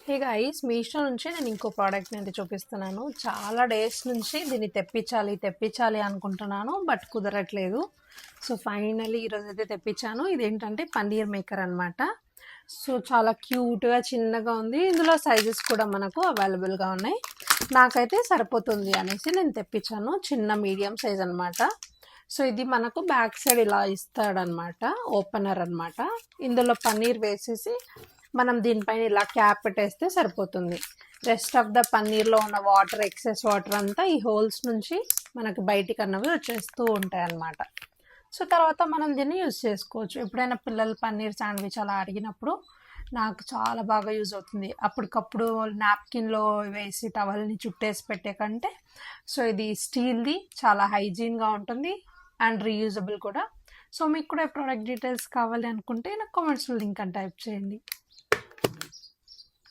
Hey guys, Meesho నుంచి నేను ఇంకో ప్రోడక్ట్ని అయితే చూపిస్తున్నాను. చాలా డేస్ నుంచి దీన్ని తెప్పించాలి అనుకుంటున్నాను, బట్ కుదరట్లేదు. సో ఫైనల్లీ ఈరోజు అయితే తెప్పించాను. ఇదేంటంటే పన్నీర్ మేకర్ అనమాట. సో చాలా క్యూట్గా చిన్నగా ఉంది. ఇందులో సైజెస్ కూడా మనకు అవైలబుల్గా ఉన్నాయి. నాకైతే సరిపోతుంది అనేసి నేను తెప్పించాను. చిన్న మీడియం సైజ్ అనమాట. సో ఇది మనకు బ్యాక్ సైడ్ ఇలా ఇస్తాడనమాట, ఓపెనర్ అనమాట. ఇందులో పన్నీర్ వేసేసి మనం దీనిపైన ఇలా క్యాప్ పెట్టేస్తే సరిపోతుంది. రెస్ట్ ఆఫ్ ద పన్నీర్లో ఉన్న వాటర్, ఎక్సెస్ వాటర్ అంతా ఈ హోల్స్ నుంచి మనకి బయటికి అన్నవి వచ్చేస్తూ ఉంటాయి అన్నమాట. సో తర్వాత మనం దీన్ని యూజ్ చేసుకోవచ్చు. ఎప్పుడైనా పిల్లలు పన్నీర్ శాండ్విచ్ అలా అడిగినప్పుడు నాకు చాలా బాగా యూజ్ అవుతుంది. అప్పటికప్పుడు నాప్కిన్లో వేసి టవల్ని చుట్టేసి పెట్టే కంటే సో ఇది స్టీల్ది, చాలా హైజీన్గా ఉంటుంది అండ్ రీయూజబుల్ కూడా. సో మీకు కూడా ప్రోడక్ట్ డీటెయిల్స్ కావాలి అనుకుంటే నాకు కామెంట్స్లో లింక్ అని టైప్ చేయండి.